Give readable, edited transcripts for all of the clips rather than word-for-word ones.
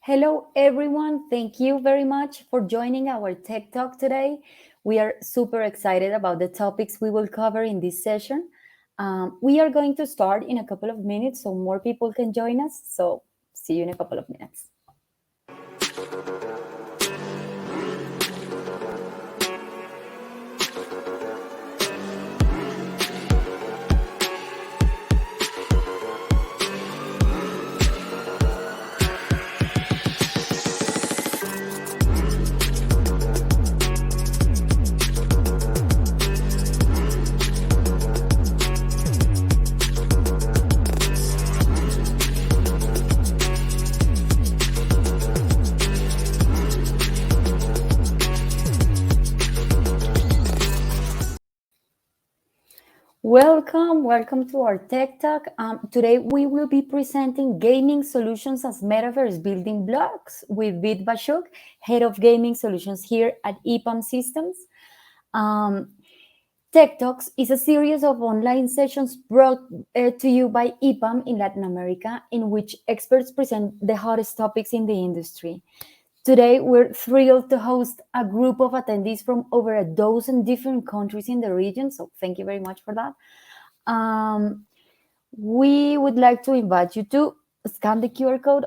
Hello, everyone. Thank you very much for joining our Tech Talk today. We are super excited about the topics we will cover in this session. We are going to start in a couple of minutes so more people can join us. So, see you in a couple of minutes. Welcome to our Tech Talk. Today we will be presenting gaming solutions as Metaverse building blocks with Vitalii Vashchuk, Head of Gaming Solutions here at EPAM Systems. Tech Talks is a series of online sessions brought to you by EPAM in Latin America, in which experts present the hottest topics in the industry. Today, we're thrilled to host a group of attendees from over a dozen different countries in the region, so thank you very much for that. We would like to invite you to scan the QR code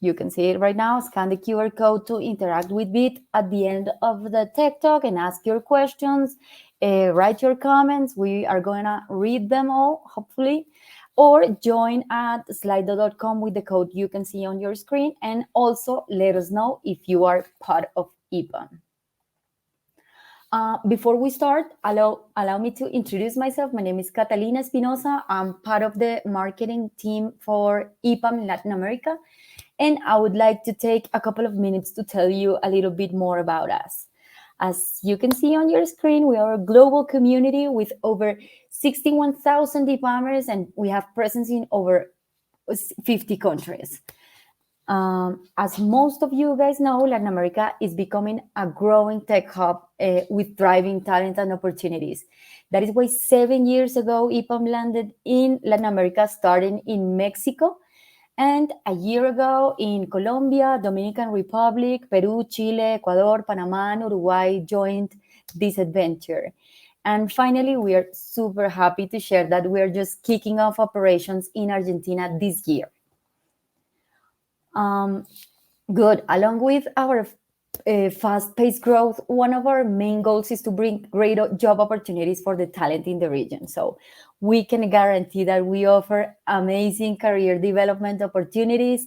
you can see it right now. Scan the QR code to interact with Bit at the end of the Tech Talk and ask your questions, write your comments. We are going to read them all, hopefully. Or join at slido.com with the code you can see on your screen. And also let us know if you are part of EPAM. Before we start, allow me to introduce myself. My name is Catalina Espinosa. I'm part of the marketing team for EPAM in Latin America. And I would like to take a couple of minutes to tell you a little bit more about us. As you can see on your screen, we are a global community with over 61,000 EPAMers, and we have presence in over 50 countries. As most of you guys know, Latin America is becoming a growing tech hub with thriving talent and opportunities. That is why 7 years ago, EPAM landed in Latin America, starting in Mexico. And a year ago in Colombia, Dominican Republic, Peru, Chile, Ecuador, Panama, and Uruguay joined this adventure. And finally, we are super happy to share that we are just kicking off operations in Argentina this year. Good. Along with our fast-paced growth, one of our main goals is to bring great job opportunities for the talent in the region. So we can guarantee that we offer amazing career development opportunities,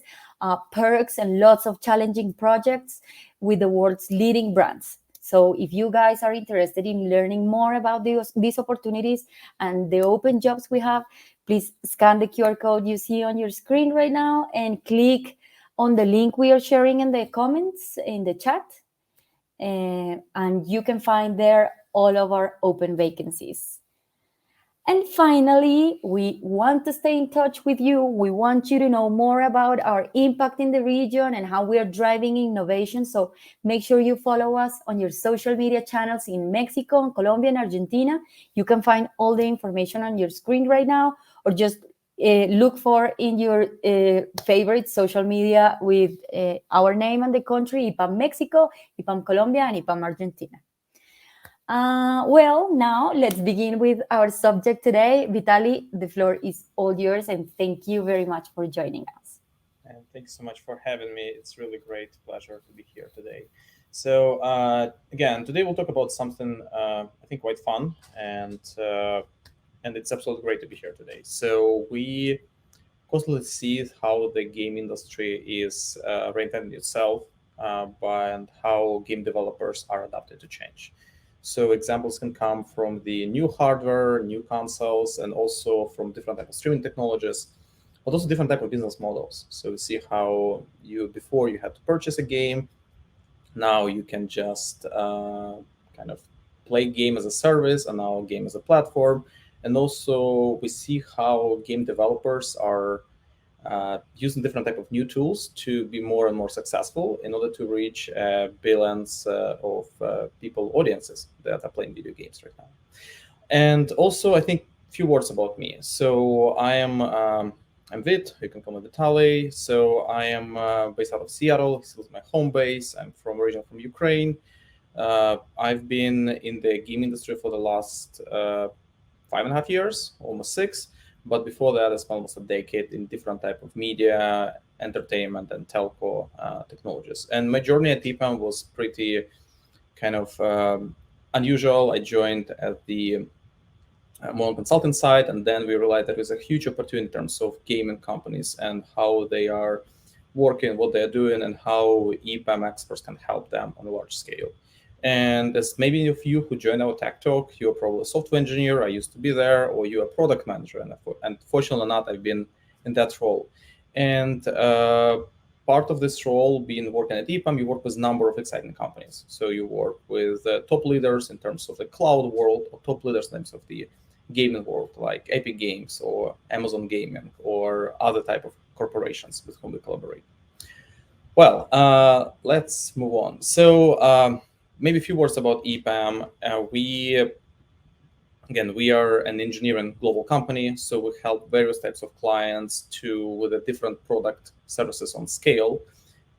perks, and lots of challenging projects with the world's leading brands. So if you guys are interested in learning more about these opportunities and the open jobs we have, please scan the QR code you see on your screen right now and click on the link we are sharing in the comments in the chat. And you can find there all of our open vacancies. And finally, we want to stay in touch with you. We want you to know more about our impact in the region and how we are driving innovation. So make sure you follow us on your social media channels in Mexico, Colombia, and Argentina. You can find all the information on your screen right now, or just look for in your favorite social media with our name and the country, EPAM Mexico, EPAM Colombia, and EPAM Argentina. Well, now let's begin with our subject today. Vitalii, the floor is all yours, and thank you very much for joining us. And thanks so much for having me. It's really great pleasure to be here today. So again, today we'll talk about something I think quite fun, and it's absolutely great to be here today. So we constantly see how the game industry is reinventing itself and how game developers are adapted to change. So examples can come from the new hardware, new consoles, and also from different types of streaming technologies, but also different type of business models. So we see how before you had to purchase a game, now you can just kind of play game as a service, and now game as a platform. And also we see how game developers are using different type of new tools to be more and more successful in order to reach billions of people, audiences that are playing video games right now. And also, I think, few words about me. So I am I'm Vit. You can call me Vitalii. So I am based out of Seattle. This is my home base. I'm from originally from Ukraine. I've been in the game industry for the last 5.5 years, almost 6. But before that, I spent almost a decade in different type of media, entertainment, and telco technologies. And my journey at EPAM was pretty kind of unusual. I joined at the more on consulting side, and then we realized there is a huge opportunity in terms of gaming companies and how they are working, what they're doing, and how EPAM experts can help them on a large scale. And as maybe of you who join our tech talk, you're probably a software engineer, I used to be there, or you're a product manager, and fortunately or not, I've been in that role. And part of this role, being working at EPAM, you work with a number of exciting companies. So you work with top leaders in terms of the cloud world, or top leaders in terms of the gaming world, like Epic Games or Amazon Gaming or other type of corporations with whom we collaborate. Well, let's move on. So maybe a few words about EPAM. We are an engineering global company, so we help various types of clients with a different product services on scale.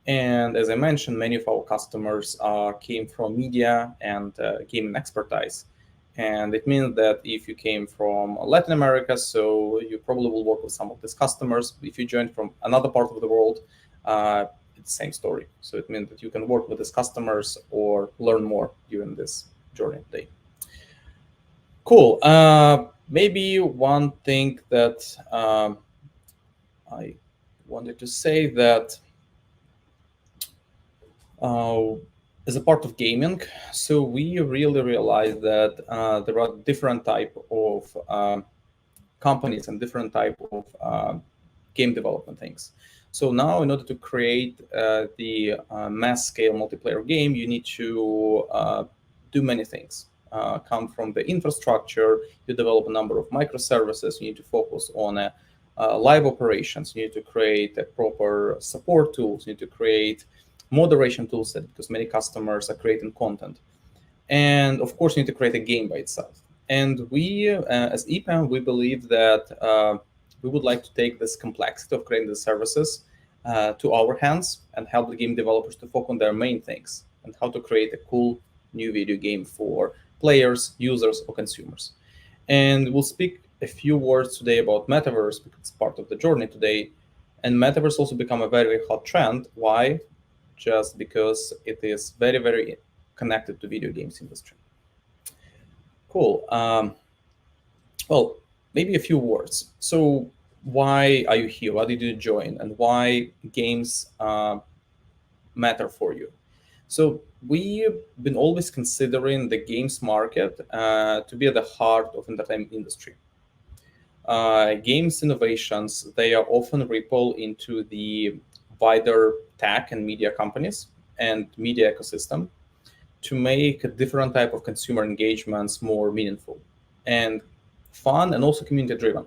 And as I mentioned, many of our customers came from media and gaming expertise. And it means that if you came from Latin America, so you probably will work with some of these customers. If you joined from another part of the world, it's the same story. So it means that you can work with these customers or learn more during this journey today. Cool. Maybe one thing that I wanted to say that as a part of gaming, so we really realized that there are different type of companies and different type of game development things. So now, in order to create the mass scale multiplayer game, you need to do many things. Come from the infrastructure, you develop a number of microservices, you need to focus on live operations, you need to create a proper support tools, you need to create moderation toolset because many customers are creating content. And of course, you need to create a game by itself. And we, as EPAM, we believe that we would like to take this complexity of creating the services to our hands and help the game developers to focus on their main things and how to create a cool new video game for players, users, or consumers. And we'll speak a few words today about Metaverse because it's part of the journey today. And Metaverse also become a very, very hot trend. Why? Just because it is very, very connected to video games industry. Cool. Well, maybe a few words. So why are you here? Why did you join? And why games matter for you? So we've been always considering the games market to be at the heart of entertainment industry. Games innovations, they are often ripple into the wider tech and media companies and media ecosystem to make a different type of consumer engagements more meaningful and fun and also community driven.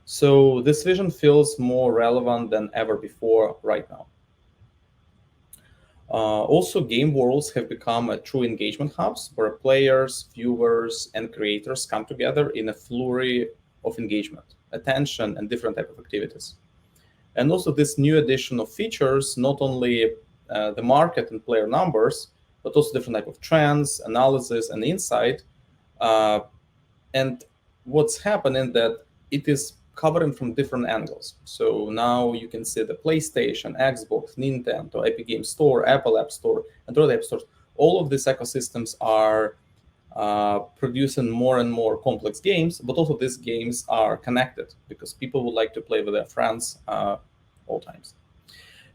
So this vision feels more relevant than ever before right now. Also, game worlds have become a true engagement hubs where players, viewers, and creators come together in a flurry of engagement, attention, and different type of activities. And also this new addition of features, not only the market and player numbers, but also different type of trends, analysis, and insight. And what's happening that it is covering from different angles. So now you can see the PlayStation, Xbox, Nintendo, Epic Games Store, Apple App Store, and other app stores. All of these ecosystems are producing more and more complex games, but also these games are connected because people would like to play with their friends all times.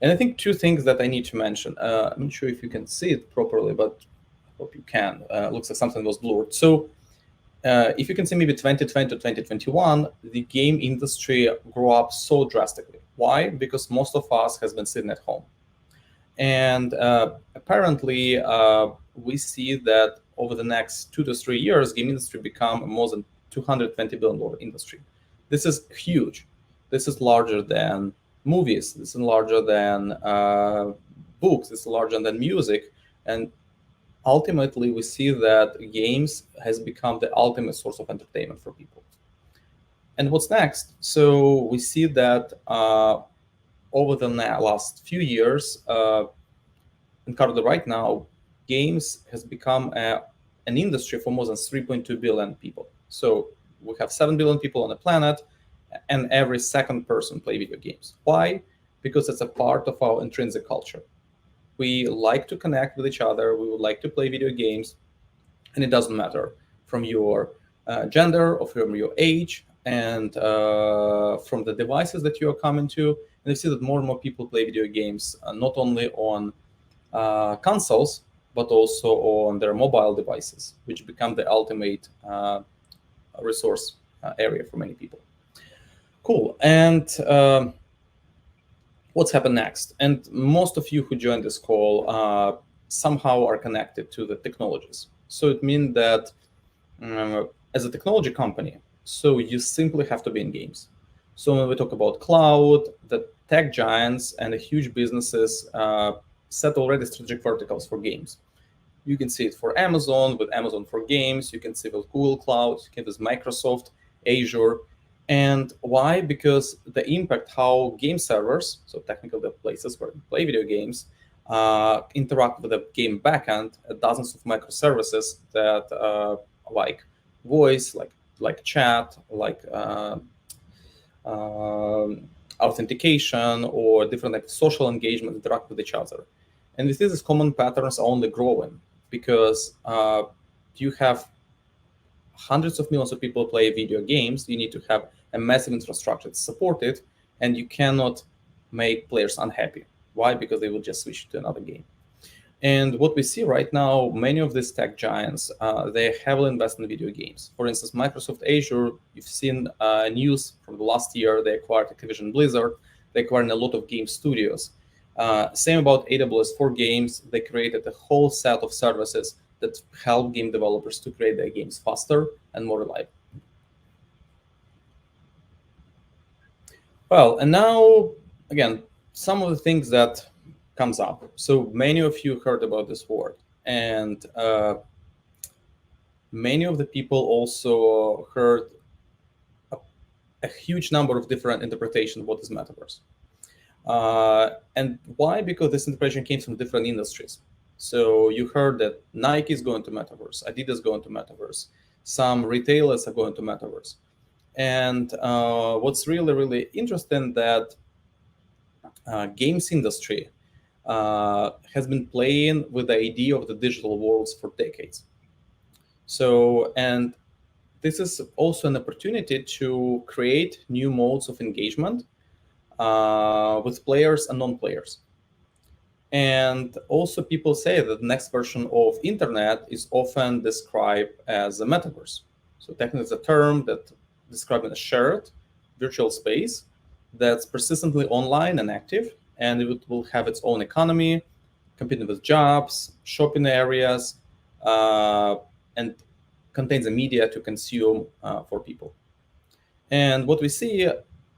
And I think two things that I need to mention. I'm not sure if you can see it properly, but I hope you can. Looks like something was blurred. So if you can see maybe 2020 to 2021, the game industry grew up so drastically. Why? Because most of us has been sitting at home. And apparently, we see that over the next 2 to 3 years, game industry become more than $220 billion industry. This is huge. This is larger than movies. This is larger than books. This is larger than music. And ultimately, we see that games has become the ultimate source of entertainment for people. And what's next? So we see that over the last few years, and currently right now, games has become an industry for more than 3.2 billion people. So we have 7 billion people on the planet, and every second person play video games. Why? Because it's a part of our intrinsic culture. We like to connect with each other. We would like to play video games, and it doesn't matter from your gender or from your age and from the devices that you are coming to. And you see that more and more people play video games, not only on consoles, but also on their mobile devices, which become the ultimate resource area for many people. Cool. And what's happened next? And most of you who joined this call somehow are connected to the technologies. So it means that as a technology company, so you simply have to be in games. So when we talk about cloud, the tech giants and the huge businesses set already strategic verticals for games. You can see it for Amazon with Amazon for Games. You can see it with Google Cloud. You can see it with Microsoft, Azure. And why? Because the impact how game servers, so technically the places where you play video games, interact with the game backend, dozens of microservices that like voice, like chat, like authentication or different like social engagement interact with each other. And we see these common patterns are only growing because you have hundreds of millions of people play video games. You need to have a massive infrastructure to support it, and you cannot make players unhappy. Why? Because they will just switch to another game. And what we see right now, many of these tech giants, they heavily invest in video games. For instance, Microsoft Azure, you've seen news from the last year, they acquired Activision Blizzard, they acquired a lot of game studios. Same about AWS for games, they created a whole set of services that help game developers to create their games faster and more reliable. Well, and now, again, some of the things that comes up. So many of you heard about this word, and many of the people also heard a huge number of different interpretations of what is metaverse. And why? Because this interpretation came from different industries. So you heard that Nike is going to metaverse, Adidas going to metaverse, some retailers are going to metaverse. And what's really, really interesting that games industry has been playing with the idea of the digital worlds for decades. So, and this is also an opportunity to create new modes of engagement with players and non-players. And also people say that the next version of internet is often described as a metaverse. So technically it's a term that describes a shared virtual space that's persistently online and active, and it will have its own economy, competing with jobs, shopping areas, and contains a media to consume for people. And what we see,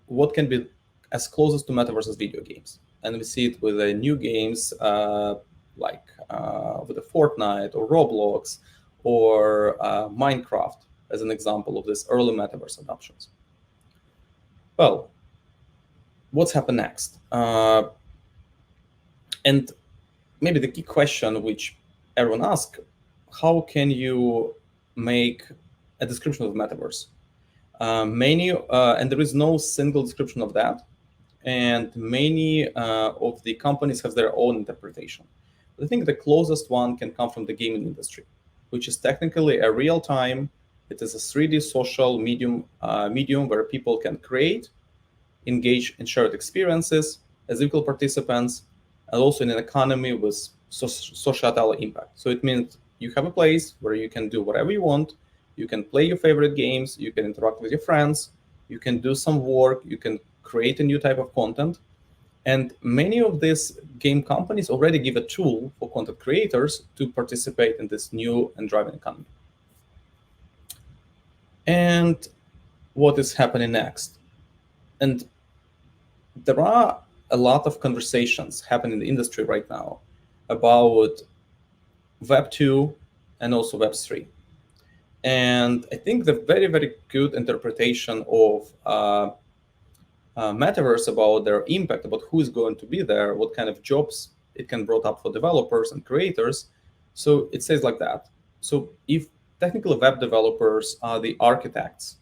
what can be as closest to metaverse as video games. And we see it with the new games like with the Fortnite or Roblox or Minecraft as an example of this early metaverse adoptions. Well, what's happened next? And maybe the key question which everyone asks, how can you make a description of metaverse? And there is no single description of that. And many of the companies have their own interpretation. But I think the closest one can come from the gaming industry, which is technically a real-time, it is a 3D social medium where people can create, engage in shared experiences as equal participants, and also in an economy with societal impact. So it means you have a place where you can do whatever you want, you can play your favorite games, you can interact with your friends, you can do some work, you can create a new type of content. And many of these game companies already give a tool for content creators to participate in this new and driving economy. And what is happening next? And there are a lot of conversations happening in the industry right now about Web 2 and also Web 3. And I think the very, very good interpretation of Metaverse about their impact, about who is going to be there, what kind of jobs it can brought up for developers and creators. So it says like that. So if technical web developers are the architects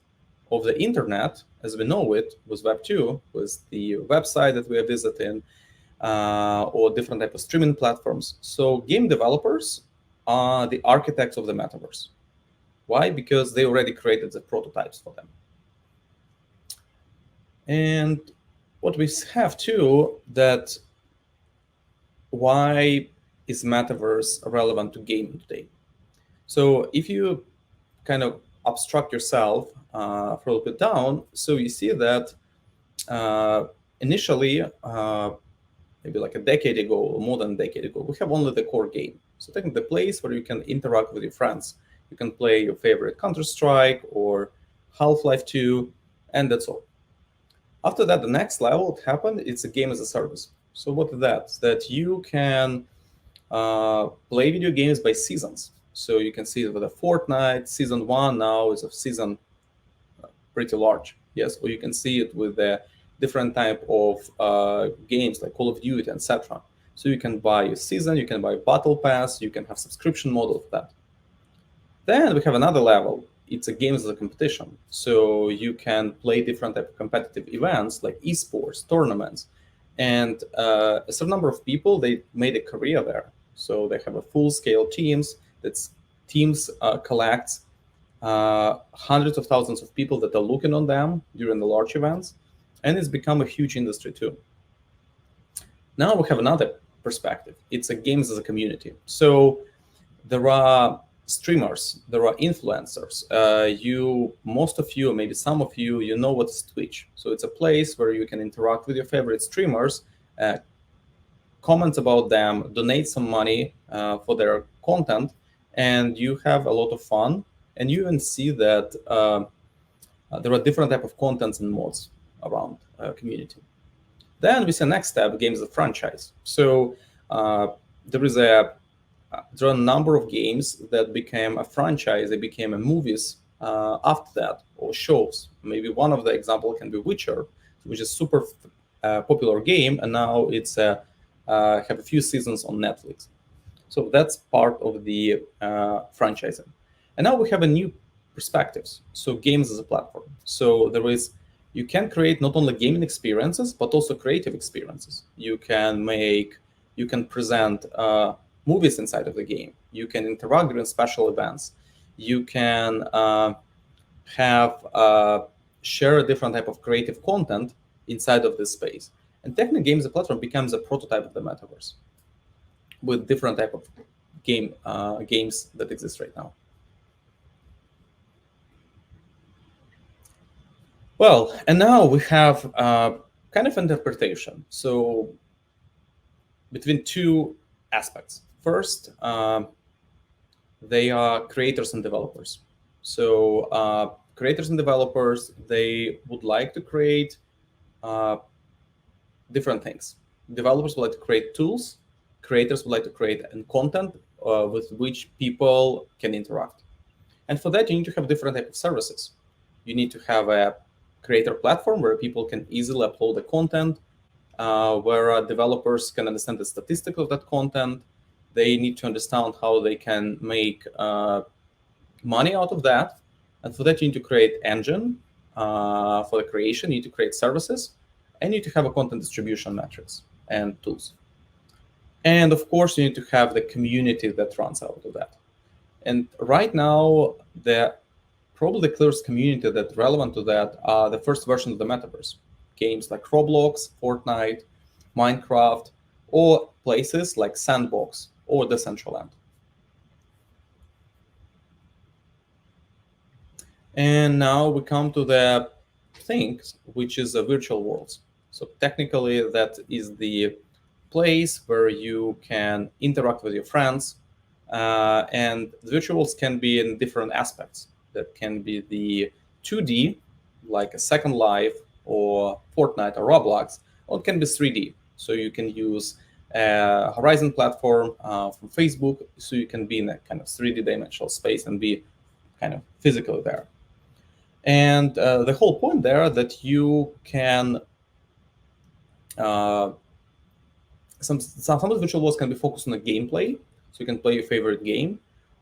of the internet as we know it, with Web 2, with the website that we are visiting, or different type of streaming platforms. So game developers are the architects of the metaverse. Why? Because they already created the prototypes for them. And what we have too, that why is metaverse relevant to gaming today? So if you kind of abstract yourself for a little bit down, so you see that initially, maybe like a decade ago or more than a decade ago, we have only the core game. So taking the place where you can interact with your friends. You can play your favorite Counter-Strike or Half-Life 2, and that's all. After that, the next level it happened, it's a game as a service. So what is that? That you can play video games by seasons. So you can see with a Fortnite, season 1 now is a season pretty large, yes, or you can see it with a different type of games like Call of Duty, etc. So you can buy a season, you can buy battle pass, you can have subscription model of that. Then we have another level. It's a games as a competition. So you can play different type of competitive events like esports, tournaments. And a certain number of people, they made a career there. So they have a full-scale teams. That's teams collects hundreds of thousands of people that are looking on them during the large events. And it's become a huge industry too. Now we have another perspective. It's a games as a community. So there are streamers, there are influencers. Most of you, maybe some of you, you know what's Twitch. So it's a place where you can interact with your favorite streamers, comment about them, donate some money for their content, and you have a lot of fun. And you even see that there are different type of contents and mods around community. Then we see next step, games as a franchise. So there are a number of games that became a franchise. They became a movies after that, or shows. Maybe one of the example can be Witcher, which is super popular game, and now it's have a few seasons on Netflix. So that's part of the franchising. And now we have a new perspectives. So games as a platform. So you can create not only gaming experiences, but also creative experiences. You can present movies inside of the game. You can interact during special events. You can share a different type of creative content inside of this space. And technically, games as a platform becomes a prototype of the metaverse with different type of games that exist right now. Well, and now we have kind of interpretation. So between two aspects. First, they are creators and developers. So creators and developers, they would like to create different things. Developers would like to create tools. Creators would like to create content with which people can interact. And for that, you need to have different type of services. You need to have a creator platform where people can easily upload the content, where developers can understand the statistics of that content. They need to understand how they can make money out of that. And for that, you need to create engine for the creation. You need to create services, and you need to have a content distribution metrics and tools. And of course, you need to have the community that runs out of that. And right now, probably the clearest community that's relevant to that are the first version of the metaverse. Games like Roblox, Fortnite, Minecraft, or places like Sandbox or Decentraland. And now we come to the thing, which is the virtual worlds. So technically, that is the place where you can interact with your friends. And the virtual worlds can be in different aspects. That can be the 2D, like a Second Life or Fortnite or Roblox, or it can be 3D. So you can use a Horizon platform from Facebook, so you can be in a kind of 3D dimensional space and be kind of physically there. And the whole point there that you can some of the virtual worlds can be focused on the gameplay, so you can play your favorite game,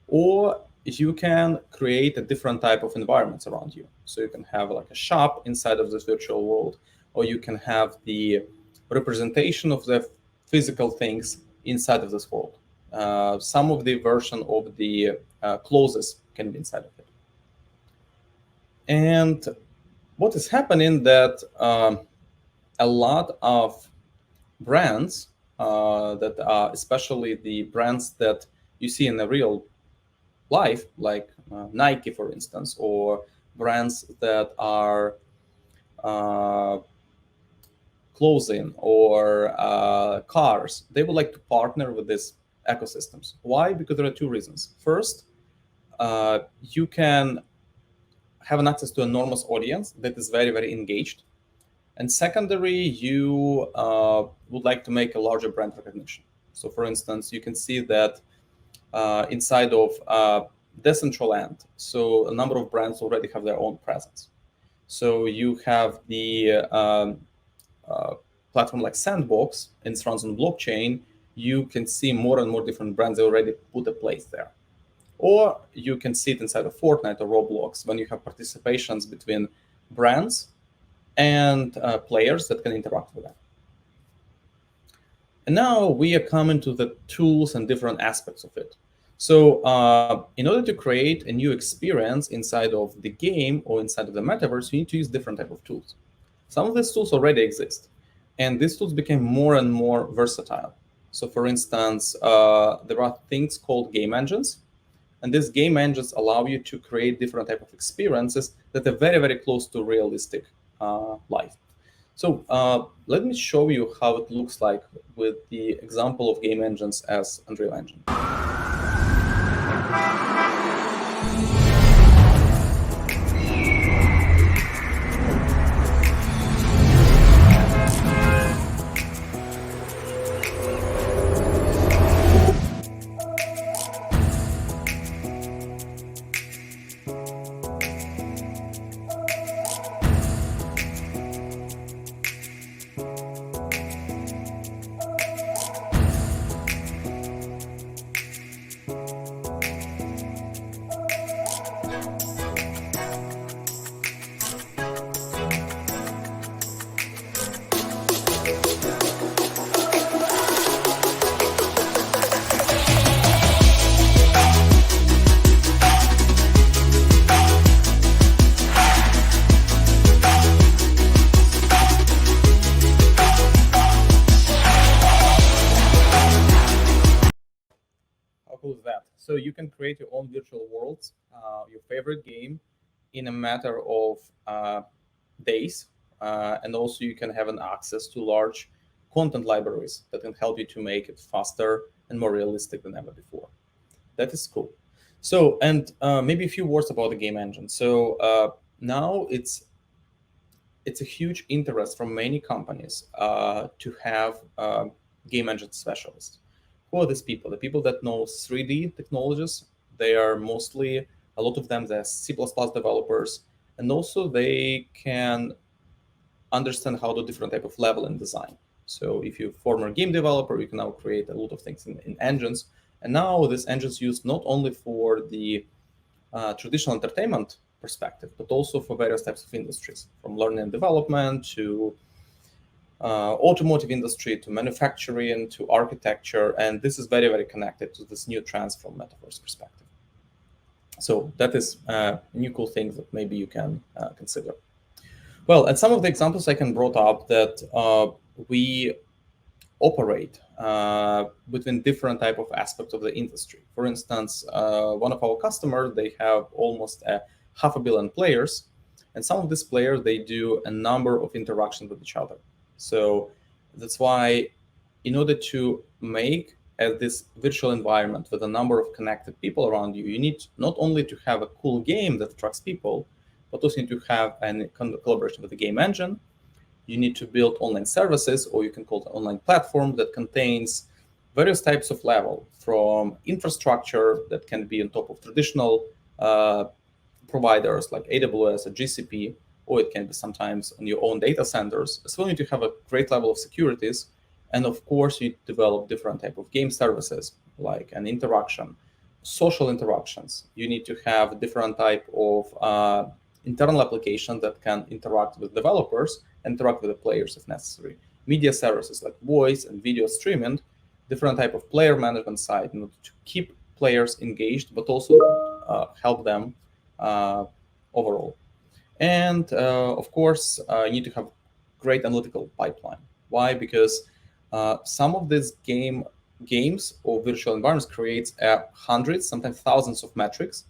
or you can create a different type of environments around you. So you can have like a shop inside of this virtual world, or you can have the representation of the physical things inside of this world. Some of the version of the clothes can be inside of it. And what is happening that a lot of brands that are especially the brands that you see in the real life, like Nike, for instance, or brands that are clothing or cars, they would like to partner with these ecosystems. Why? Because there are two reasons. First, you can have an access to an enormous audience that is very, very engaged. And secondary, you would like to make a larger brand recognition. So for instance, you can see that inside of Decentraland, so a number of brands already have their own presence. So you have the platform like Sandbox, and it runs on blockchain. You can see more and more different brands already put a place there. Or you can see it inside of Fortnite or Roblox when you have participations between brands and players that can interact with them. And now we are coming to the tools and different aspects of it. So in order to create a new experience inside of the game or inside of the metaverse, you need to use different type of tools. Some of these tools already exist, and these tools became more and more versatile. So for instance, there are things called game engines, and these game engines allow you to create different type of experiences that are very, very close to realistic life. So let me show you how it looks like with the example of game engines as Unreal Engine. So you can create your own virtual worlds, your favorite game, in a matter of days, and also you can have an access to large content libraries that can help you to make it faster and more realistic than ever before. That is cool. So, and maybe a few words about the game engine. So now it's a huge interest from many companies to have game engine specialists. Who are these people? The people that know 3D technologies. They are mostly, a lot of them, they're C++ developers, and also they can understand how to different type of level and design. So if you're a former game developer, you can now create a lot of things in engines. And now this engines used not only for the traditional entertainment perspective, but also for various types of industries, from learning and development to automotive industry, to manufacturing, to architecture. And this is very, very connected to this new trends from Metaverse perspective. So that is a new cool thing that maybe you can consider. Well, and some of the examples I can brought up that we operate between different type of aspects of the industry. For instance, one of our customers, they have almost 500 million players, and some of these players, they do a number of interactions with each other. So that's why, in order to make this virtual environment with a number of connected people around you, you need not only to have a cool game that attracts people, but also need to have a collaboration with the game engine. You need to build online services, or you can call it an online platform that contains various types of level, from infrastructure that can be on top of traditional providers like AWS or GCP, or it can be sometimes on your own data centers. As well, you need to have a great level of securities. And of course, you develop different type of game services, like an interaction, social interactions. You need to have different type of internal application that can interact with developers, interact with the players if necessary. Media services like voice and video streaming, different type of player management side in order to keep players engaged, but also help them overall. And of course, you need to have great analytical pipeline. Why? Because some of these games or virtual environments creates hundreds, sometimes thousands of metrics,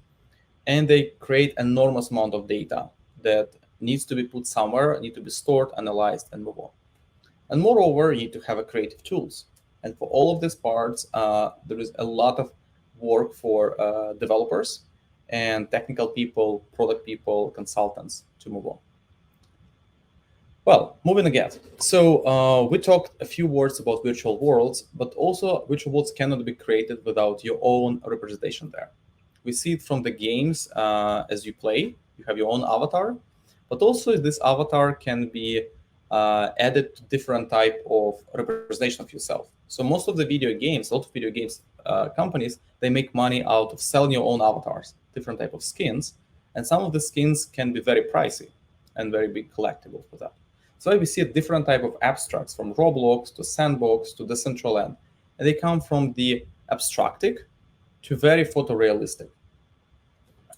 and they create enormous amount of data that needs to be put somewhere, need to be stored, analyzed, and move on. And moreover, you need to have a creative tools. And for all of these parts, there is a lot of work for developers and technical people, product people, consultants to move on. Well, moving again. So we talked a few words about virtual worlds, but also virtual worlds cannot be created without your own representation there. We see it from the games as you play. You have your own avatar, but also this avatar can be added to different type of representation of yourself. So most of the video games, a lot of video games companies, they make money out of selling your own avatars, different type of skins, and some of the skins can be very pricey and very big collectible for that. So we see a different type of abstracts from Roblox to Sandbox to Decentraland, and they come from the abstractic to very photorealistic.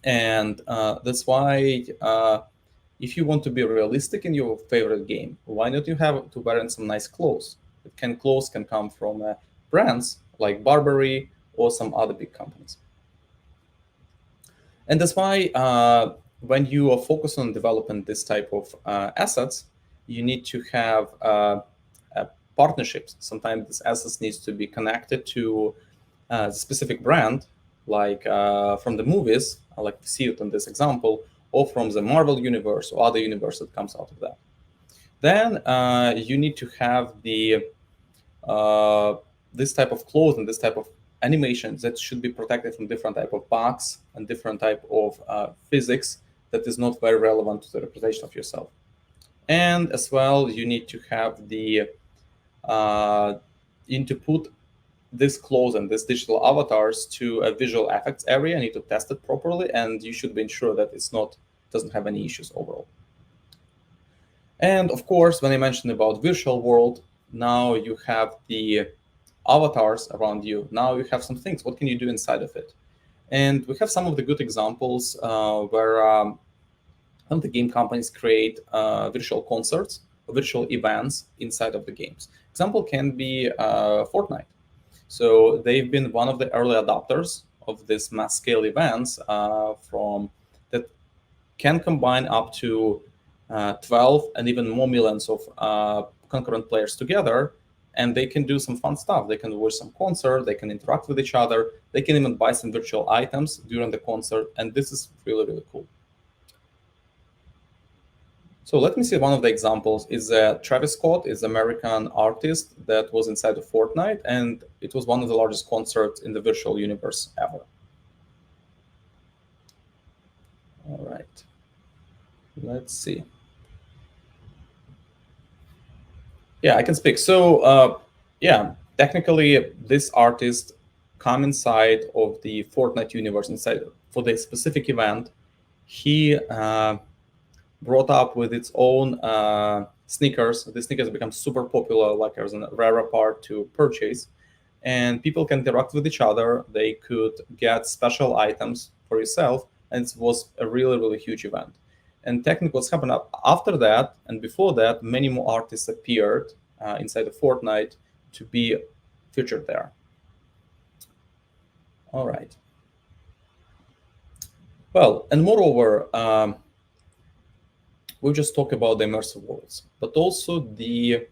And that's why if you want to be realistic in your favorite game, why not you have to wear some nice clothes? Clothes can come from brands like Burberry or some other big companies. And that's why when you are focused on developing this type of assets, you need to have partnerships. Sometimes this assets needs to be connected to a specific brand, like from the movies, like we see it in this example, or from the Marvel universe or other universe that comes out of that. Then you need to have the this type of clothes and this type of animations that should be protected from different type of bugs and different type of physics that is not very relevant to the representation of yourself. And as well, you need to have the you need to put this clothes and this digital avatars to a visual effects area. You need to test it properly, and you should be sure that doesn't have any issues overall. And of course, when I mentioned about virtual world, now you have the avatars around you. Now you have some things. What can you do inside of it? And we have some of the good examples where the game companies create virtual concerts or virtual events inside of the games. Example can be Fortnite. So they've been one of the early adopters of this mass scale events that can combine up to 12 and even more millions of concurrent players together, and they can do some fun stuff. They can watch some concert, they can interact with each other, they can even buy some virtual items during the concert, and this is really, really cool. So let me see one of the examples is Travis Scott is an American artist that was inside of Fortnite, and it was one of the largest concerts in the virtual universe ever. All right, let's see. Yeah, I can speak. So yeah, technically this artist come inside of the Fortnite universe inside for the specific event. He brought up with its own sneakers. The sneakers become super popular, like as a rare part to purchase. And people can interact with each other. They could get special items for yourself. And it was a really, really huge event. And technically what's happened after that and before that, many more artists appeared inside of Fortnite to be featured there. All right. Well, and moreover, we just talked about the immersive worlds, but also there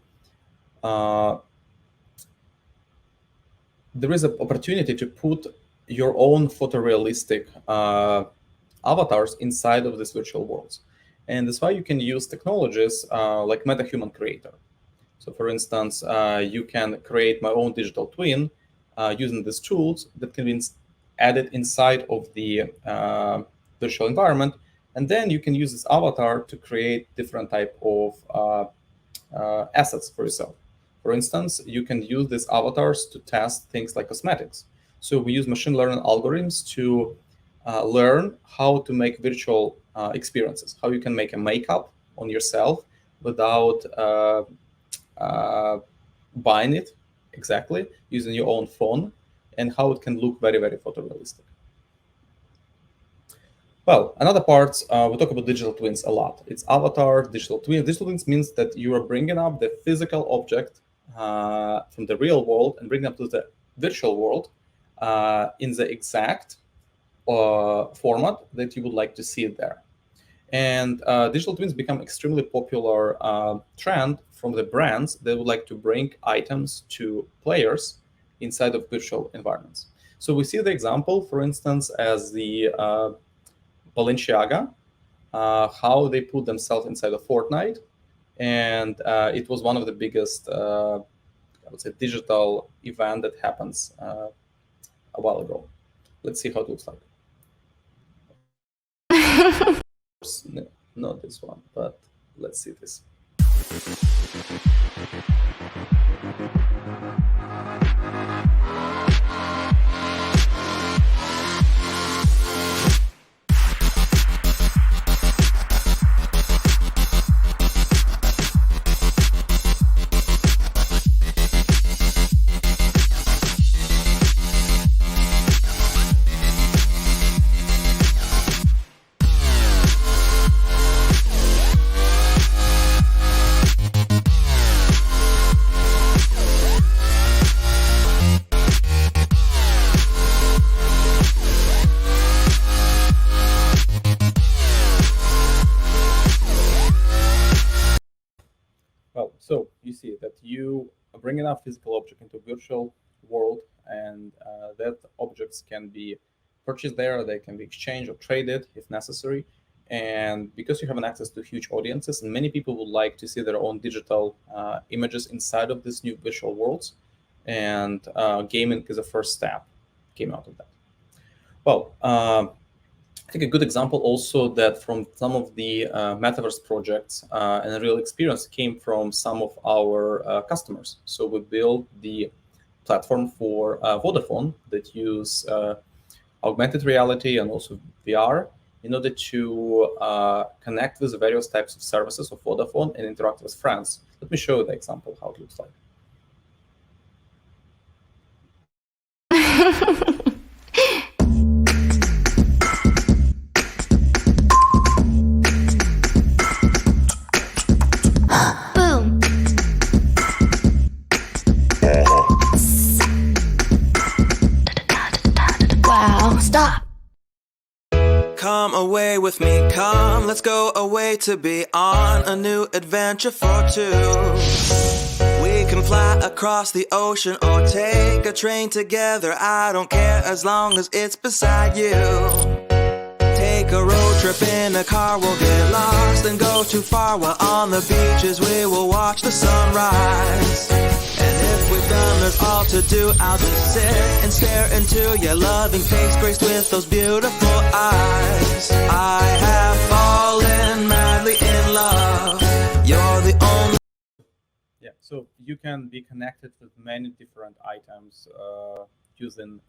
is an opportunity to put your own photorealistic avatars inside of these virtual worlds. And that's why you can use technologies like MetaHuman Creator. So for instance, you can create my own digital twin using these tools that can be added inside of the virtual environment, and then you can use this avatar to create different type of assets for yourself. For instance, you can use these avatars to test things like cosmetics. So we use machine learning algorithms to learn how to make virtual experiences, how you can make a makeup on yourself without buying it exactly, using your own phone, and how it can look very, very photorealistic. Well, another part, we talk about digital twins a lot. It's avatar, digital twins. Digital twins means that you are bringing up the physical object from the real world and bringing up to the virtual world in the exact format that you would like to see it there. And digital twins become extremely popular trend from the brands that would like to bring items to players inside of virtual environments. So we see the example, for instance, as the Balenciaga, how they put themselves inside of Fortnite. And it was one of the biggest, I would say, digital event that happens a while ago. Let's see how it looks like. No, not this one, but let's see this. So you see that you are bringing a physical object into virtual world, and that objects can be purchased there, they can be exchanged or traded if necessary. And because you have an access to huge audiences, and many people would like to see their own digital images inside of these new virtual worlds, and gaming is a first step came out of that. Well, I think a good example also that from some of the Metaverse projects and a real experience came from some of our customers. So we built the platform for Vodafone that use augmented reality and also VR in order to connect with various types of services of Vodafone and interact with friends. Let me show you the example how it looks like. Come away with me, come, let's go away to be on a new adventure for two. We can fly across the ocean or take a train together, I don't care as long as it's beside you. Take a road trip in a car, we'll get lost and go too far, while on the beaches we will watch the sunrise. And if we've done there's all to do, I'll just sit and stare into your loving face, graced with those beautiful eyes. I have fallen madly in love, you're the only... Yeah, so you can be connected with many different items using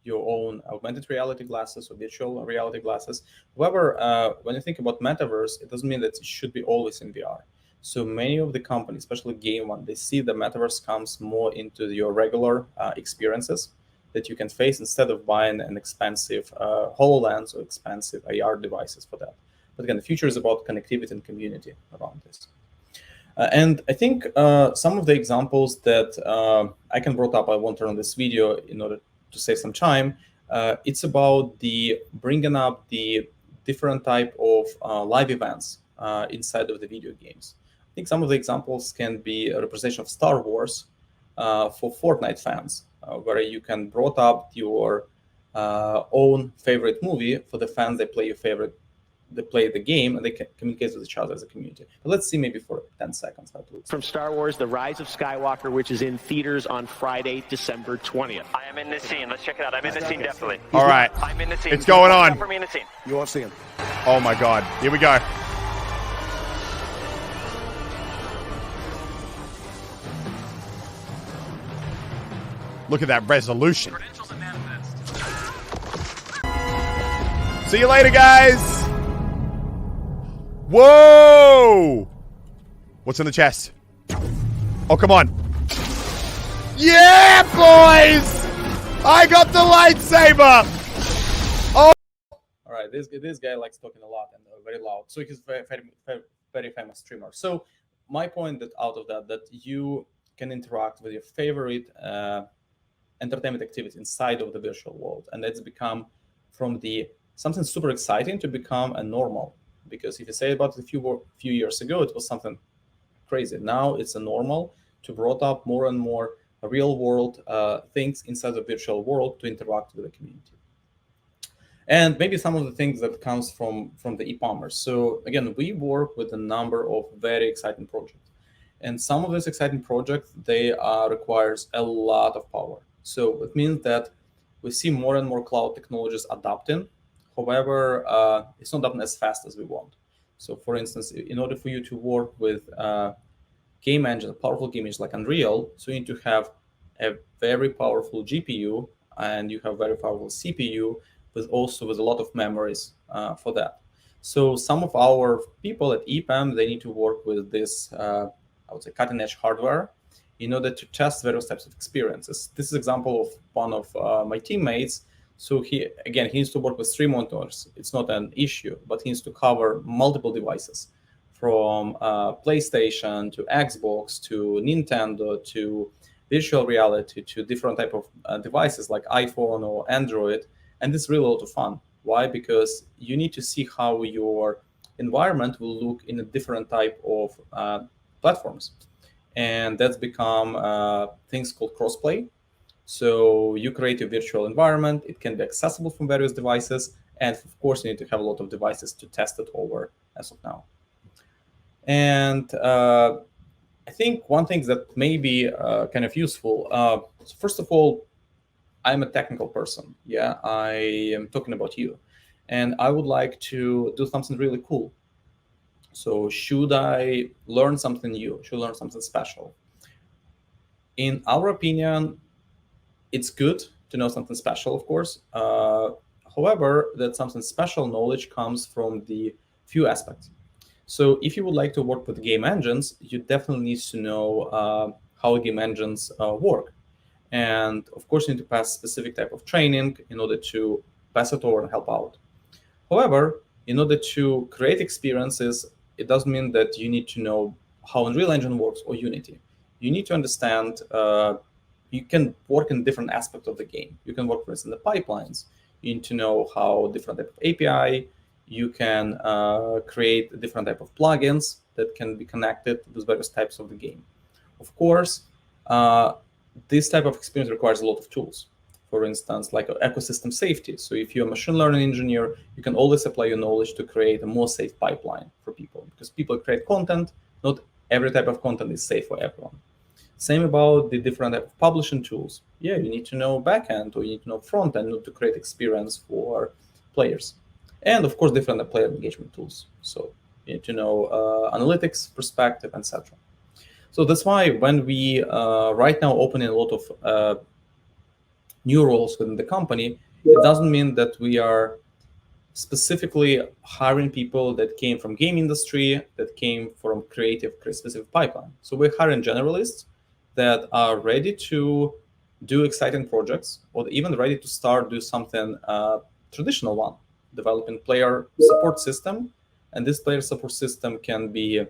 your own augmented reality glasses or virtual reality glasses. However, when you think about Metaverse, it doesn't mean that it should be always in VR. So many of the companies, especially game one, they see the Metaverse comes more into your regular experiences that you can face instead of buying an expensive HoloLens or expensive AR devices for that. But again, the future is about connectivity and community around this. And I think some of the examples that I can brought up, I won't turn on this video in order to save some time. It's about the bringing up the different type of live events inside of the video games. I think some of the examples can be a representation of Star Wars for Fortnite fans, where you can brought up your own favorite movie for the fans that play your favorite, they play the game, and they can communicate with each other as a community. But let's see maybe for 10 10 seconds. From Star Wars, The Rise of Skywalker, which is in theaters on Friday, December 20th. I am in this scene. Let's check it out. I'm in the scene, definitely. All right. I'm in the scene. It's going on. For me in the scene. You won't see him. Oh my God. Here we go. Look at that resolution. See you later, guys. Whoa! What's in the chest? Oh, come on. Yeah, boys! I got the lightsaber! Oh! All right, this guy likes talking a lot and very loud. So he's very famous streamer. So my point out of that you can interact with your favorite entertainment activity inside of the virtual world. And that's become from something super exciting to become a normal. Because if you say about it a few years ago, it was something crazy. Now it's a normal to brought up more and more real world things inside the virtual world to interact with the community. And maybe some of the things that comes from the EPAMers. So again, we work with a number of very exciting projects. And some of these exciting projects, they requires a lot of power. So it means that we see more and more cloud technologies adopting. However, it's not done as fast as we want. So for instance, in order for you to work with game engine, powerful game engines like Unreal, so you need to have a very powerful GPU and you have very powerful CPU with a lot of memories for that. So some of our people at EPAM, they need to work with this, I would say, cutting edge hardware in order to test various types of experiences. This is an example of one of my teammates. So he needs to work with 3 monitors. It's not an issue, but he needs to cover multiple devices from PlayStation to Xbox to Nintendo to virtual reality to different type of devices like iPhone or Android. And this is really a lot of fun. Why? Because you need to see how your environment will look in a different type of platforms. And that's become things called crossplay. So you create a virtual environment. It can be accessible from various devices. And of course, you need to have a lot of devices to test it over as of now. And I think one thing that may be kind of useful, so first of all, I'm a technical person. Yeah, I am talking about you. And I would like to do something really cool. So should I learn something new? Should I learn something special? In our opinion, it's good to know something special, of course. However, that something special knowledge comes from the few aspects. So if you would like to work with game engines, you definitely need to know how game engines work. And of course, you need to pass specific type of training in order to pass it over and help out. However, in order to create experiences, it doesn't mean that you need to know how Unreal Engine works or Unity. You need to understand you can work in different aspects of the game. You can work, for instance, in the pipelines. You need to know how different type of API. You can create different type of plugins that can be connected with various types of the game. Of course, this type of experience requires a lot of tools. For instance, like ecosystem safety. So if you're a machine learning engineer, you can always apply your knowledge to create a more safe pipeline for people. Because people create content, not every type of content is safe for everyone. Same about the different type of publishing tools. Yeah, you need to know backend or you need to know front end to create experience for players. And of course, different player engagement tools. So you need to know analytics, perspective, etc. So that's why when we right now opening a lot of new roles within the company, it doesn't mean that we are specifically hiring people that came from game industry, that came from creative specific pipeline. So we're hiring generalists that are ready to do exciting projects or even ready to start do something traditional one, developing player support system. And this player support system can be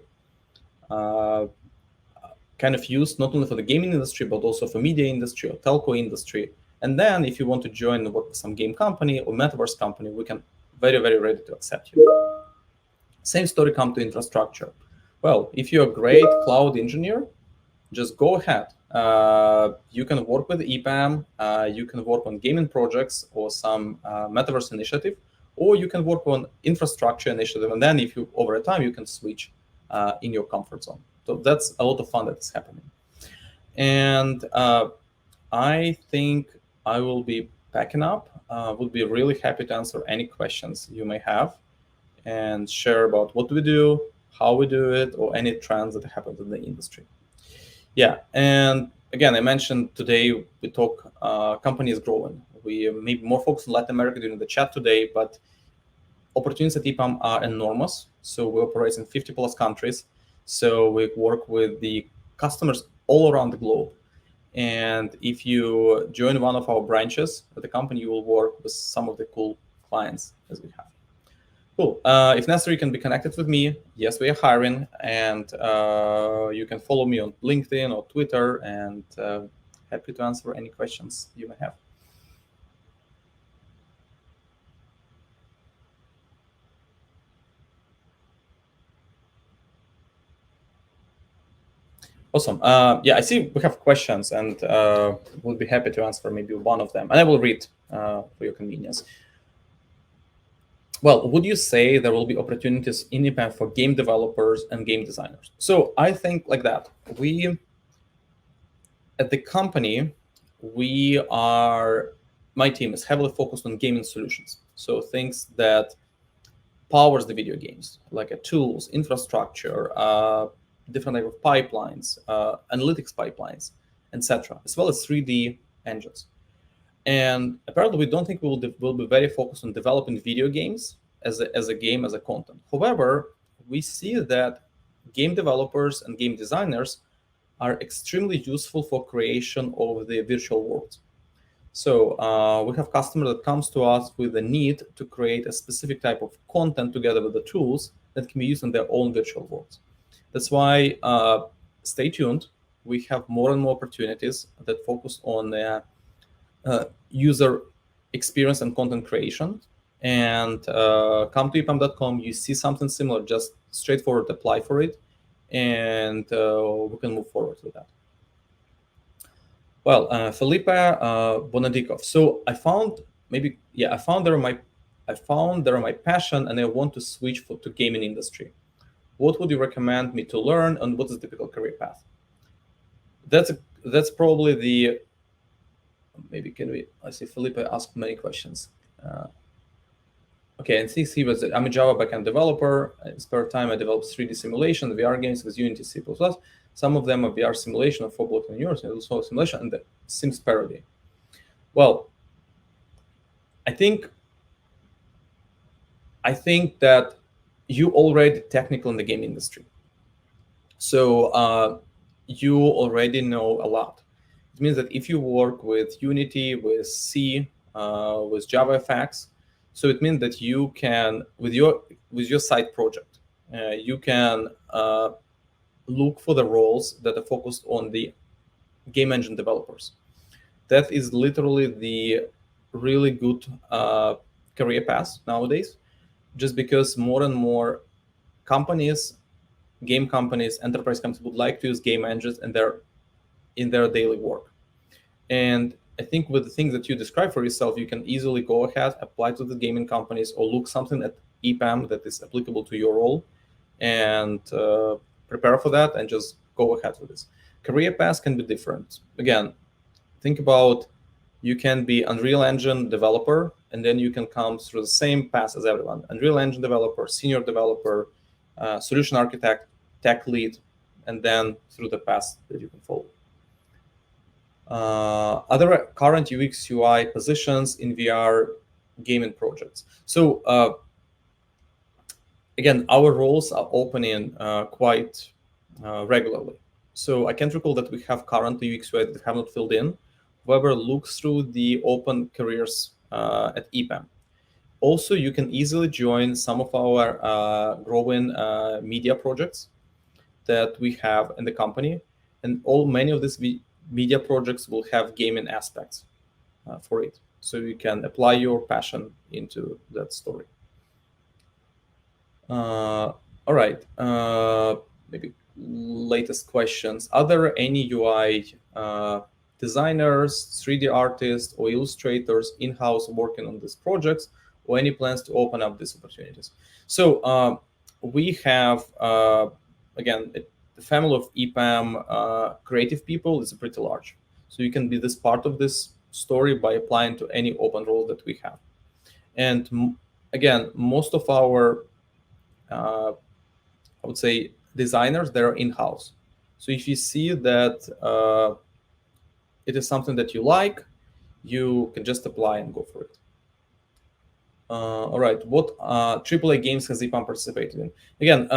kind of used not only for the gaming industry, but also for media industry or telco industry. And then if you want to join and work with some game company or metaverse company, we can very, very ready to accept you. Same story come to infrastructure. Well, if you're a great cloud engineer, just go ahead. You can work with EPAM, you can work on gaming projects or some metaverse initiative, or you can work on infrastructure initiative. And then if you, over time, you can switch in your comfort zone. So that's a lot of fun that is happening. And I think I will be packing up. Would be really happy to answer any questions you may have and share about what we do, how we do it, or any trends that happen in the industry. Yeah, and again, I mentioned today we talk companies growing. We may be more focused on Latin America during the chat today, but opportunities at EPAM are enormous. So we operate in 50 plus countries. So we work with the customers all around the globe. And if you join one of our branches at the company, you will work with some of the cool clients as we have. Cool. If necessary, you can be connected with me. Yes, we are hiring, and you can follow me on LinkedIn or Twitter, and happy to answer any questions you may have. Awesome. Yeah, I see we have questions, and we'll be happy to answer maybe one of them, and I will read for your convenience. Well, would you say there will be opportunities in EPAM for game developers and game designers? So I think like that. We, at the company, my team is heavily focused on gaming solutions. So things that powers the video games, like tools, infrastructure, different type of pipelines, analytics pipelines, etc., as well as 3D engines. And apparently, we don't think we'll be very focused on developing video games as a game, as a content. However, we see that game developers and game designers are extremely useful for creation of the virtual worlds. So we have customers that comes to us with a need to create a specific type of content together with the tools that can be used in their own virtual worlds. That's why stay tuned. We have more and more opportunities that focus on user experience and content creation. And come to epam.com, you see something similar, just straightforward apply for it, and we can move forward with that. Well, Felipe Bonadikov. So I found they're my passion, and I want to switch to gaming industry. What would you recommend me to learn, and what is the typical career path? That's probably the. Maybe I see Felipe asked many questions. Okay, and he was, I'm a Java backend developer. In spare time, I develop 3D simulation, VR games with Unity, C++. Some of them are VR simulation of four-block universe, and also simulation, and the Sims parody. Well, I think that you already technical in the game industry. So you already know a lot. It means that if you work with Unity, with C, with JavaFX, so it means that you can, with your side project, you can look for the roles that are focused on the game engine developers. That is literally the really good career path nowadays, just because more and more companies, game companies, enterprise companies would like to use game engines in their daily work. And I think with the things that you describe for yourself, you can easily go ahead, apply to the gaming companies, or look something at EPAM that is applicable to your role, and prepare for that, and just go ahead with this. Career paths can be different. Again, think about, you can be Unreal Engine developer, and then you can come through the same path as everyone. Unreal Engine developer, senior developer, solution architect, tech lead, and then through the path that you can follow. Other current UX UI positions in VR gaming projects. So again, our roles are opening quite regularly. So I can't recall that we have current UX UI that have not filled in. However, look through the open careers at EPAM. Also, you can easily join some of our growing media projects that we have in the company, and many of these media projects will have gaming aspects for it. So you can apply your passion into that story. All right, maybe latest questions. Are there any UI designers, 3D artists, or illustrators in-house working on these projects, or any plans to open up these opportunities? So we have, again, the family of EPAM creative people is pretty large. So you can be this part of this story by applying to any open role that we have. And again, most of our, I would say, designers, they're in-house. So if you see that it is something that you like, you can just apply and go for it. All right, what AAA games has EPAM participated in? Again,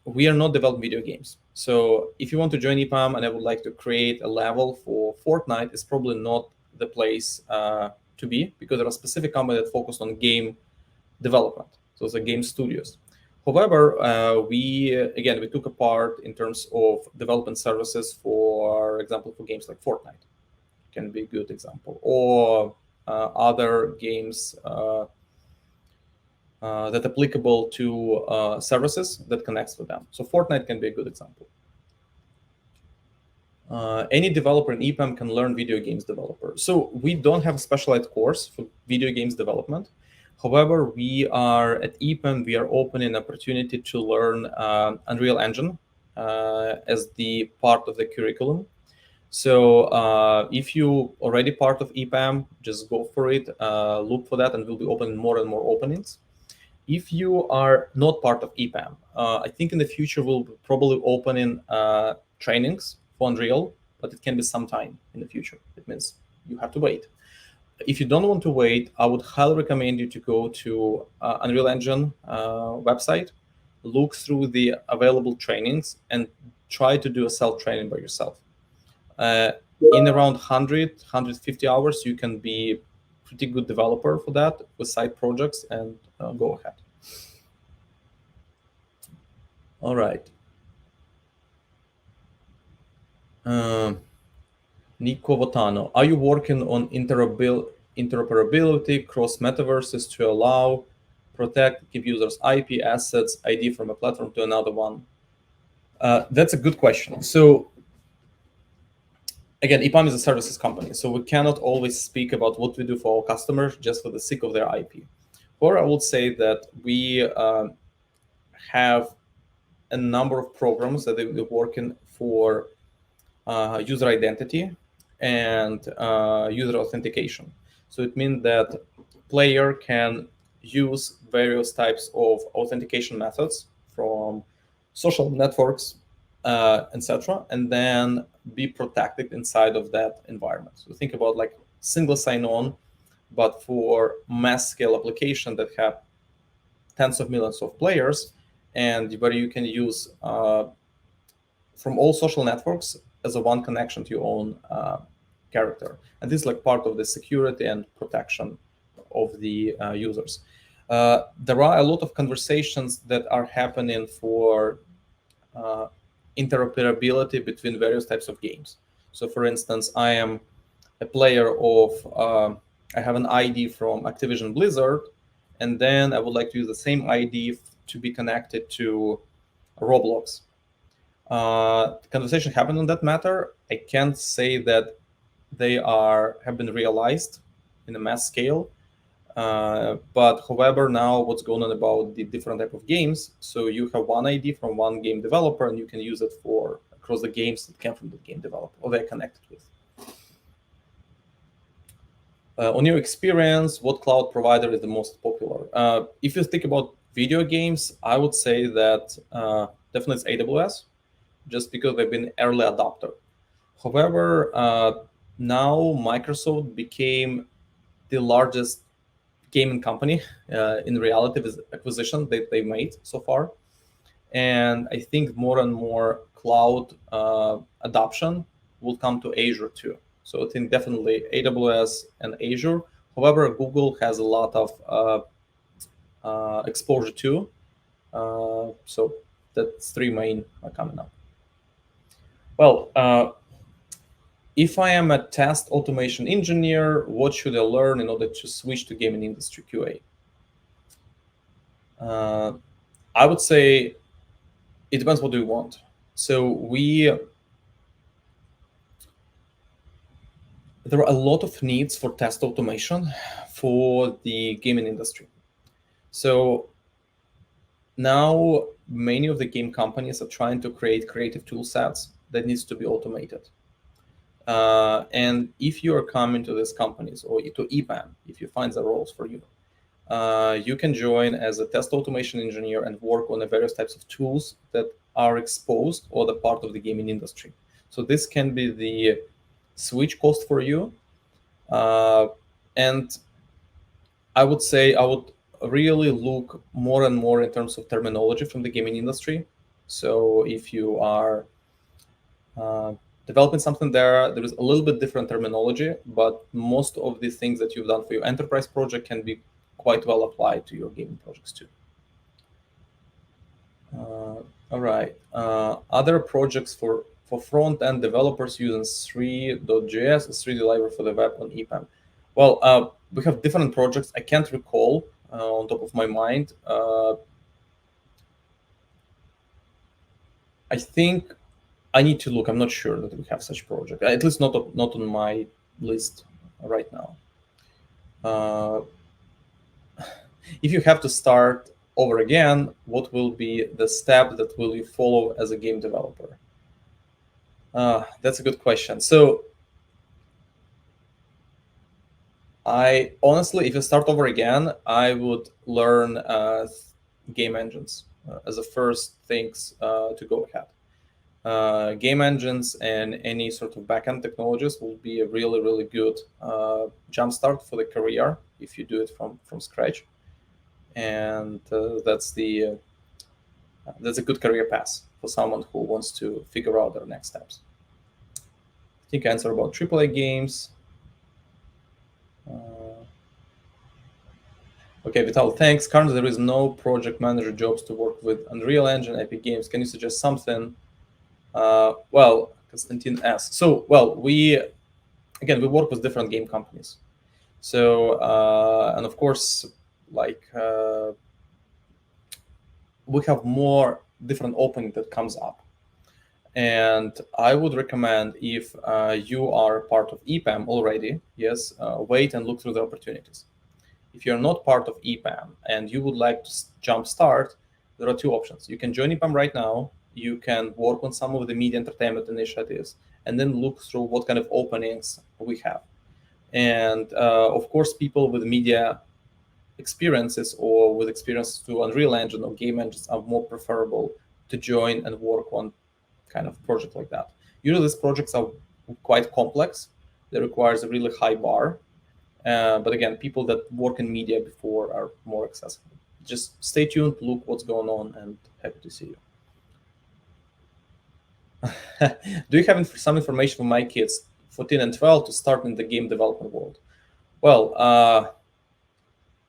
we are not developing video games. So if you want to join EPAM and I would like to create a level for Fortnite, it's probably not the place to be, because there are specific companies that focus on game development. So it's game studios. However, we took a part in terms of development services, for example, for games like Fortnite. Can be a good example, or other games that applicable to services that connects with them. So Fortnite can be a good example. Any developer in EPAM can learn video games developer. So we don't have a specialized course for video games development. However, we are at EPAM, we are opening an opportunity to learn Unreal Engine as the part of the curriculum. So if you already part of EPAM, just go for it, look for that, and we'll be opening more and more openings. If you are not part of EPAM, I think in the future we'll probably opening trainings for Unreal, but it can be some time in the future. It means you have to wait. If you don't want to wait, I would highly recommend you to go to Unreal Engine website, look through the available trainings, and try to do a self-training by yourself. In around 100, 150 hours, you can be pretty good developer for that with side projects, and go ahead. All right. Nico Votano, are you working on interoperability cross metaverses to allow, protect, keep users' IP assets, ID from a platform to another one? That's a good question. So again, EPAM is a services company, so we cannot always speak about what we do for our customers just for the sake of their IP. Or I would say that we have a number of programs that we're working for user identity and user authentication. So it means that player can use various types of authentication methods from social networks, etc., and then be protected inside of that environment. So think about like single sign-on, but for mass scale application that have tens of millions of players, and where you can use from all social networks as a one connection to your own character. And this is like part of the security and protection of the users. There are a lot of conversations that are happening for interoperability between various types of games. So for instance, I am a player of, I have an ID from Activision Blizzard, and then I would like to use the same ID to be connected to Roblox. Conversation happened on that matter. I can't say that they have been realized in a mass scale. But however, now what's going on about the different type of games? So you have one ID from one game developer, and you can use it for across the games that came from the game developer or they're connected with. On your experience, what cloud provider is the most popular? If you think about video games, I would say that definitely it's AWS, just because they've been early adopter. However, now Microsoft became the largest gaming company in reality with acquisition that they made so far. And I think more and more cloud adoption will come to Azure too. So I think definitely AWS and Azure. However, Google has a lot of exposure too. So that's three main are coming up. Well, if I am a test automation engineer, what should I learn in order to switch to gaming industry QA? I would say it depends what do you want. So there are a lot of needs for test automation for the gaming industry. So now many of the game companies are trying to create creative tool sets that needs to be automated. And if you are coming to these companies or to EPAM, if you find the roles for you, you can join as a test automation engineer and work on the various types of tools that are exposed or the part of the gaming industry. So this can be the switch cost for you. And I would say I would really look more and more in terms of terminology from the gaming industry. So if you are developing something there is a little bit different terminology, but most of the things that you've done for your enterprise project can be quite well applied to your gaming projects too. All right. Other projects for front-end developers using 3.js, 3D library for the web on EPAM. Well, we have different projects. I can't recall on top of my mind. I think I need to look. I'm not sure that we have such project. At least not on my list right now. If you have to start over again, what will be the step that will you follow as a game developer? That's a good question. So I honestly, if you start over again, I would learn game engines as the first things to go ahead. Game engines and any sort of backend technologies will be a really, really good jumpstart for the career if you do it from scratch. And that's a good career path for someone who wants to figure out their next steps. I think I answered about AAA games. Okay, Vital, thanks. Currently, there is no project manager jobs to work with Unreal Engine, Epic Games. Can you suggest something? Well, Konstantin asks. So, well, we work with different game companies. So, and of course, like we have more different opening that comes up. And I would recommend if you are part of EPAM already, yes, wait and look through the opportunities. If you're not part of EPAM and you would like to jumpstart, there are two options. You can join EPAM right now. You can work on some of the media entertainment initiatives and then look through what kind of openings we have. And of course, people with media experiences or with experience through Unreal Engine or game engines are more preferable to join and work on kind of project like that. Usually these projects are quite complex. They requires a really high bar. But again, people that work in media before are more accessible. Just stay tuned, look what's going on, and happy to see you. Do you have some information for my kids, 14 and 12, to start in the game development world? Well,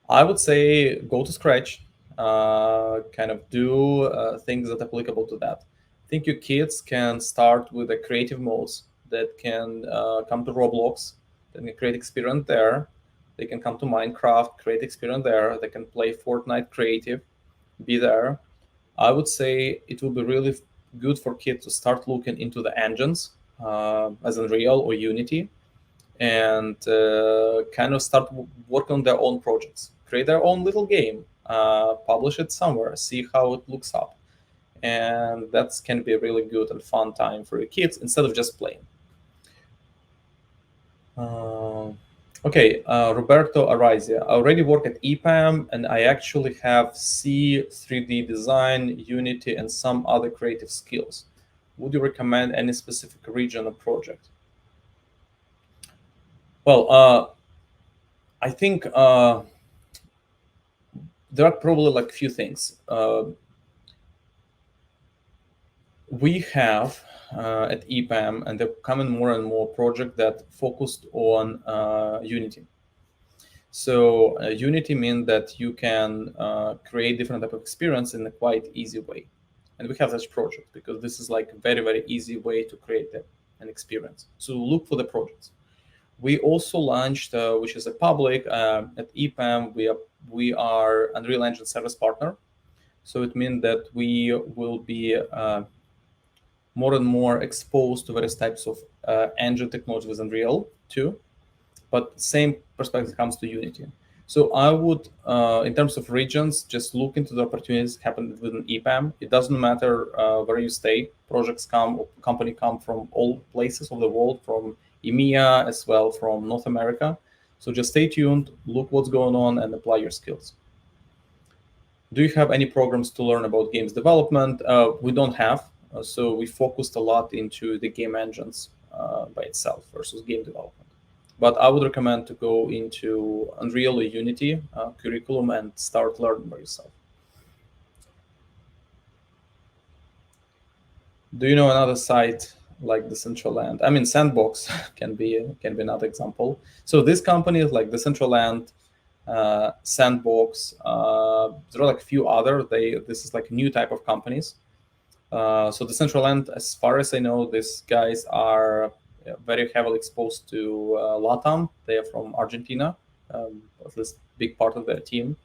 I would say go to Scratch, kind of do things that are applicable to that. I think your kids can start with the creative modes that can come to Roblox, they can create experience there. They can come to Minecraft, create experience there. They can play Fortnite creative, be there. I would say it will be really good for kids to start looking into the engines, as Unreal or Unity, and kind of start working on their own projects. Create their own little game, publish it somewhere, see how it looks up. And that can be a really good and fun time for your kids instead of just playing. Okay, Roberto Arizia. I already work at EPAM, and I actually have C, 3D design, Unity, and some other creative skills. Would you recommend any specific region or project? Well, I think there are probably like few things. We have at EPAM, and they're coming more and more projects that focused on Unity. So Unity means that you can create different type of experience in a quite easy way. And we have such project because this is like a very, very easy way to create an experience. So look for the projects. We also launched, which is a public, at EPAM, we are Unreal Engine service partner. So it means that we will be more and more exposed to various types of engine technology with Unreal too, but same perspective comes to Unity. So I would, in terms of regions, just look into the opportunities happening within EPAM. It doesn't matter where you stay. Projects company come from all places of the world, from EMEA as well, from North America. So just stay tuned, look what's going on, and apply your skills. Do you have any programs to learn about games development? We don't have. So we focused a lot into the game engines by itself versus game development. But I would recommend to go into Unreal or Unity curriculum and start learning by yourself. Do you know another site like Decentraland? I mean, Sandbox can be another example. So these companies like Decentraland, Sandbox, there are like a few other. This is like a new type of companies. So Decentraland, as far as I know, these guys are very heavily exposed to LATAM. They are from Argentina, at least big part of their team.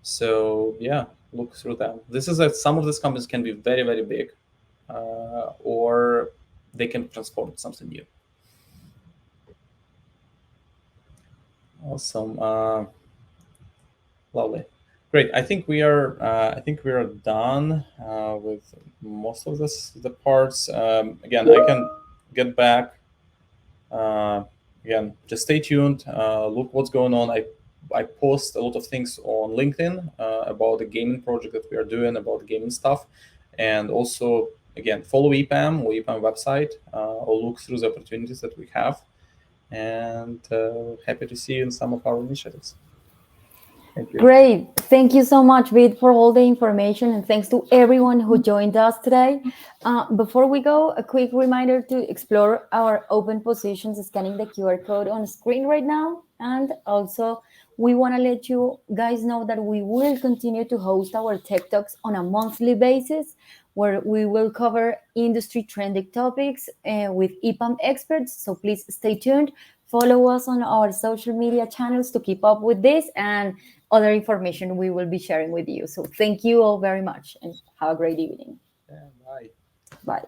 So yeah, look through them. This is some of these companies can be very, very big, or they can transform to something new. Awesome, lovely, great. I think we are done with most of the parts. Again, I can get back. Again, just stay tuned. Look what's going on. I post a lot of things on LinkedIn about the gaming project that we are doing, about the gaming stuff, and also again follow EPAM or EPAM website or look through the opportunities that we have. And happy to see you in some of our initiatives. Thank you. Great. Thank you so much, Vid, for all the information, and thanks to everyone who joined us today. Before we go, a quick reminder to explore our open positions, scanning the QR code on screen right now. And also, we want to let you guys know that we will continue to host our Tech Talks on a monthly basis, where we will cover industry trending topics with EPAM experts. So please stay tuned. Follow us on our social media channels to keep up with this and other information we will be sharing with you. So thank you all very much and have a great evening. Yeah, bye. Bye.